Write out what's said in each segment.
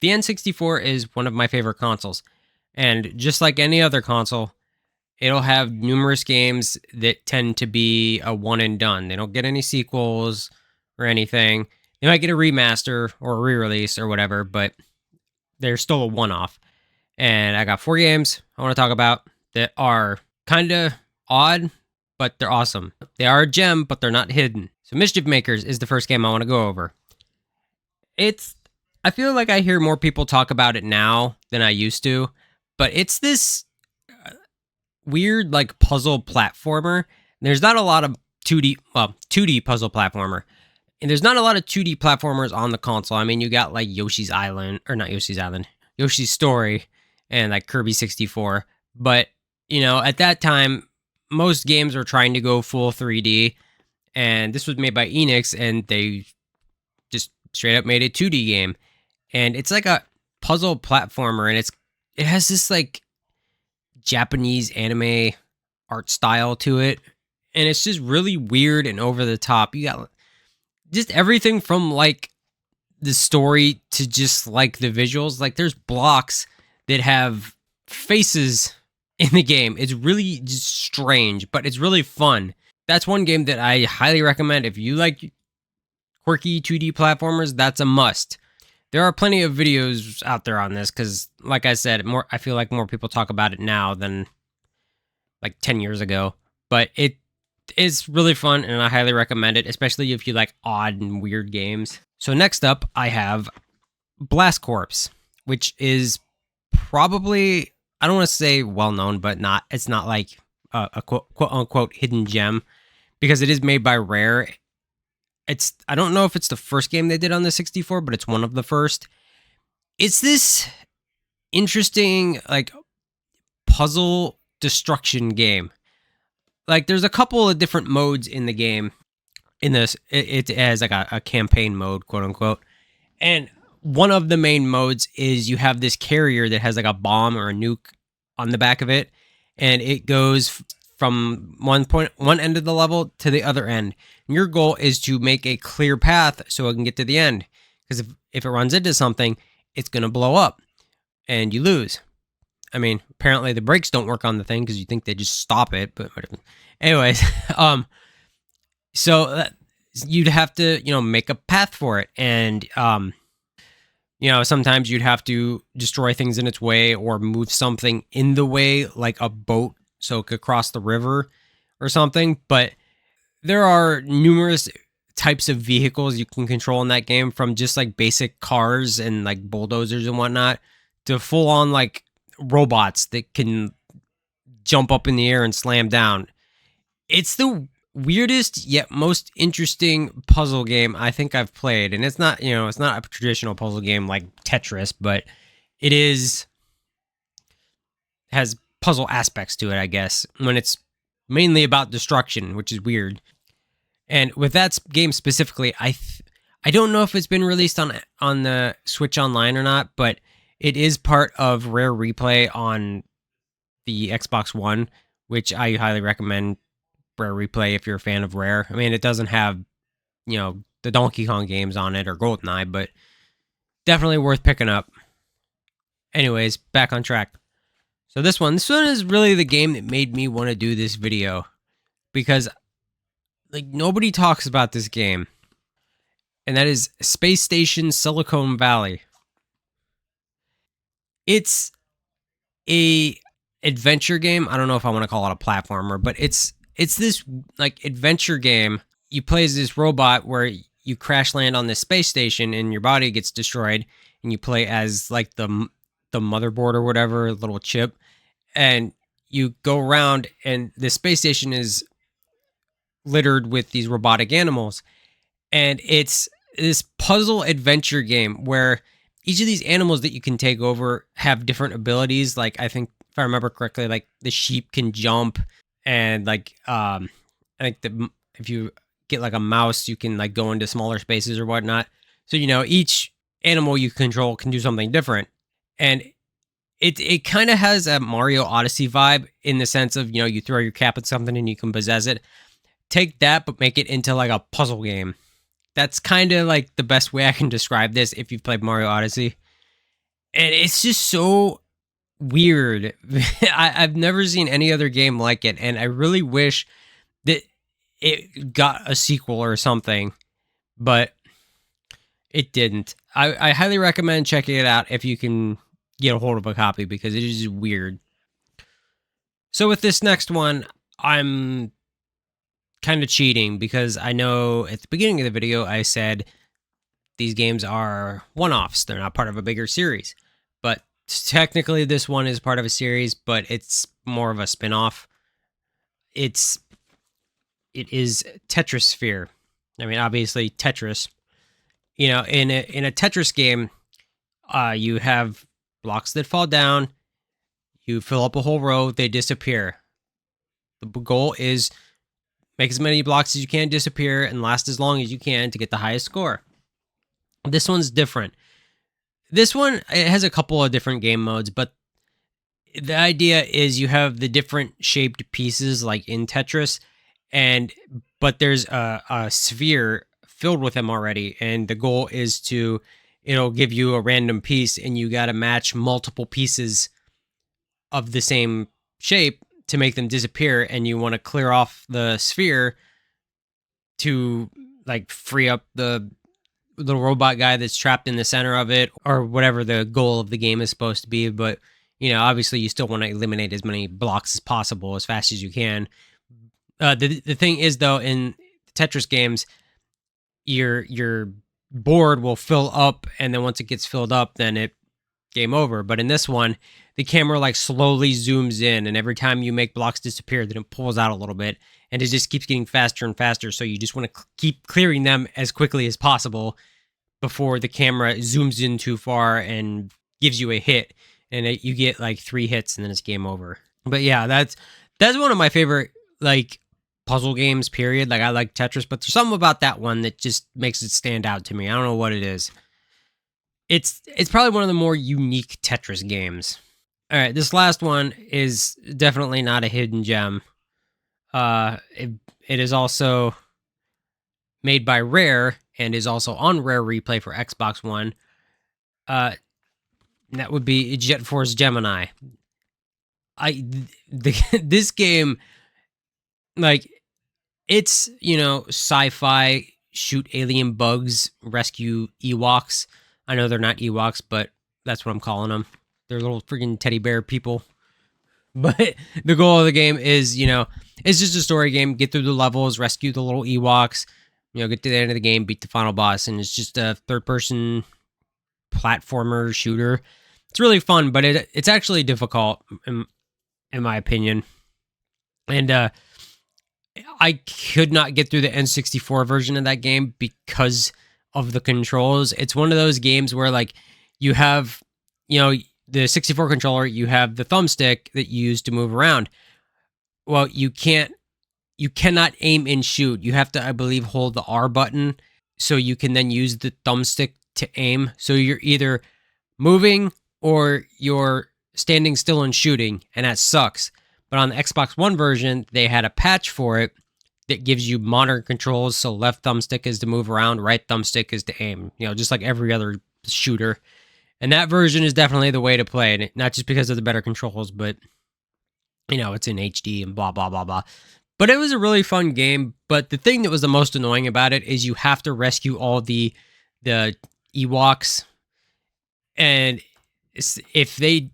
The N64 is one of my favorite consoles, and just like any other console, it'll have numerous games that tend to be a one and done. They don't get any sequels or anything. They might get a remaster or a re-release or whatever, but they're still a one-off. And I got 4 games I want to talk about that are kind of odd, but they're awesome. They are a gem, but they're not hidden. So Mischief Makers is the first game I want to go over. I feel like I hear more people talk about it now than I used to, but it's this weird like puzzle platformer. There's not a lot of 2D puzzle platformer. And there's not a lot of 2D platformers on the console. I mean, you got like Yoshi's Island, or not Yoshi's Island, Yoshi's Story, and like Kirby 64. But, at that time, most games were trying to go full 3D. And this was made by Enix, and they just straight up made a 2D game. And it's like a puzzle platformer, and it has this like Japanese anime art style to it. And it's just really weird and over the top. You got just everything from like the story to just like the visuals. Like there's blocks that have faces in the game. It's really just strange, but it's really fun. That's one game that I highly recommend. If you like quirky 2D platformers, that's a must. There are plenty of videos out there on this because, like I said, I feel like more people talk about it now than like 10 years ago. But it is really fun, and I highly recommend it, especially if you like odd and weird games. So next up, I have Blast Corps, which is probably, I don't want to say well-known, but it's not like a quote-unquote hidden gem, because it is made by Rare. I don't know if it's the first game they did on the 64, but it's one of the first. It's this interesting, like, puzzle destruction game. Like, there's a couple of different modes in the game. In this, it has like a campaign mode, quote unquote. And one of the main modes is you have this carrier that has like a bomb or a nuke on the back of it, and it goes from one end of the level to the other end. And your goal is to make a clear path so it can get to the end. Because if it runs into something, it's going to blow up and you lose. I mean, apparently the brakes don't work on the thing because you think they just stop it. But anyways, so you'd have to, make a path for it. And, sometimes you'd have to destroy things in its way or move something in the way, like a boat, so it could cross the river or something. But there are numerous types of vehicles you can control in that game, from just like basic cars and like bulldozers and whatnot to full on like robots that can jump up in the air and slam down. It's the weirdest yet most interesting puzzle game I think I've played. And it's not, it's not a traditional puzzle game like Tetris, but it has puzzle aspects to it, I guess, when it's mainly about destruction, which is weird. And with that game specifically, I don't know if it's been released on the Switch Online or not, but it is part of Rare Replay on the Xbox One, which I highly recommend Rare Replay if you're a fan of Rare. I mean, it doesn't have, the Donkey Kong games on it or GoldenEye, but definitely worth picking up. Anyways, back on track. So this one is really the game that made me want to do this video, because like nobody talks about this game, and that is Space Station Silicone Valley. It's a adventure game. I don't know if I want to call it a platformer, but it's this like adventure game. You play as this robot where you crash land on this space station and your body gets destroyed, and you play as like the motherboard or whatever, little chip, and you go around, and the space station is littered with these robotic animals. And it's this puzzle adventure game where each of these animals that you can take over have different abilities. Like, I think if I remember correctly, like the sheep can jump, and like I think if you get like a mouse, you can like go into smaller spaces or whatnot. So each animal you control can do something different. And it kind of has a Mario Odyssey vibe, in the sense of, you throw your cap at something and you can possess it. Take that, but make it into like a puzzle game. That's kind of like the best way I can describe this if you've played Mario Odyssey. And it's just so weird. I've never seen any other game like it, and I really wish that it got a sequel or something, but it didn't. I highly recommend checking it out if you can get a hold of a copy, because it is weird. So with this next one, I'm kind of cheating because I know at the beginning of the video I said these games are one-offs. They're not part of a bigger series. But technically this one is part of a series, but it's more of a spin-off. It is Tetrisphere. I mean, obviously Tetris. You know, in a Tetris game, you have blocks that fall down. You fill up a whole row, they disappear. The goal is make as many blocks as you can disappear and last as long as you can to get the highest score. This one's different. This one, it has a couple of different game modes, but the idea is you have the different shaped pieces like in Tetris, but there's a sphere filled with them already, and the goal is it'll give you a random piece, and you got to match multiple pieces of the same shape to make them disappear, and you want to clear off the sphere to like free up the little robot guy that's trapped in the center of it, or whatever the goal of the game is supposed to be. But you know, obviously you still want to eliminate as many blocks as possible as fast as you can. The thing is though, in Tetris games, your board will fill up, and then once it gets filled up, then it game over. But in this one, the camera like slowly zooms in, and every time you make blocks disappear, then it pulls out a little bit, and it just keeps getting faster and faster. So you just want to keep clearing them as quickly as possible before the camera zooms in too far and gives you a hit, and you get like 3 hits, and then it's game over. But yeah, that's one of my favorite like puzzle games, period. Like I like Tetris, but there's something about that one that just makes it stand out to me. I don't know what it is. It's probably one of the more unique Tetris games. All right, this last one is definitely not a hidden gem. It is also made by Rare and is also on Rare Replay for Xbox One. That would be Force Gemini. This game, like, it's, you know, sci-fi, shoot alien bugs, rescue Ewoks. I know they're not Ewoks, but that's what I'm calling them. They're little freaking teddy bear people. But the goal of the game is, you know, it's just a story game. Get through the levels, rescue the little Ewoks, you know, get to the end of the game, beat the final boss. And it's just a third-person platformer shooter. It's really fun, but it's actually difficult, in my opinion. And I could not get through the N64 version of that game because of the controls. It's one of those games where, like, you have, you know, the 64 controller, you have the thumbstick that you use to move around. Well, you cannot aim and shoot. You have to, I believe, hold the R button so you can then use the thumbstick to aim. So you're either moving or you're standing still and shooting, and that sucks. But on the Xbox One version, they had a patch for it that gives you modern controls. So left thumbstick is to move around, right thumbstick is to aim, you know, just like every other shooter. And that version is definitely the way to play it, not just because of the better controls, but, you know, it's in HD and blah, blah, blah, blah. But it was a really fun game. But the thing that was the most annoying about it is you have to rescue all the Ewoks. And if they,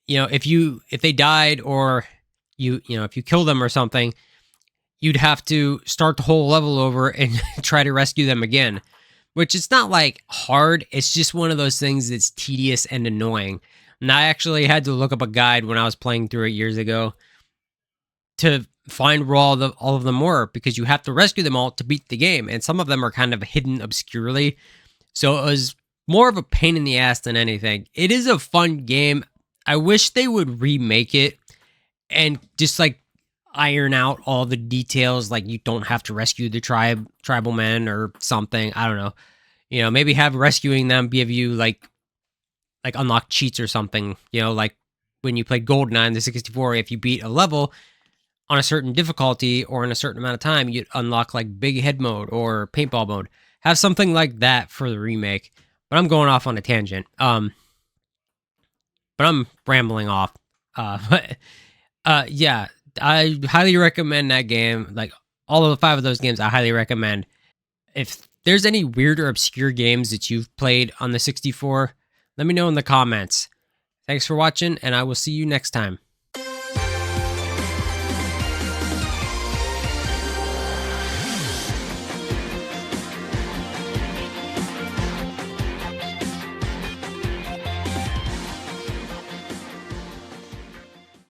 you know, if they died, or you know, if you kill them or something, you'd have to start the whole level over and try to rescue them again. Which it's not like hard, it's just one of those things that's tedious and annoying. And I actually had to look up a guide when I was playing through it years ago to find where all of them were, because you have to rescue them all to beat the game, and some of them are kind of hidden obscurely. So it was more of a pain in the ass than anything. It is a fun game. I wish they would remake it and just like iron out all the details, like you don't have to rescue the tribal men or something. I don't know. You know, maybe have rescuing them give you like unlock cheats or something. You know, like when you played GoldenEye in the 64, if you beat a level on a certain difficulty or in a certain amount of time, you'd unlock like big head mode or paintball mode. Have something like that for the remake. But I'm going off on a tangent. But I'm rambling off. But yeah, I highly recommend that game. Like all of the 5 of those games, I highly recommend. If there's any weird or obscure games that you've played on the 64, let me know in the comments. Thanks for watching, and I will see you next time.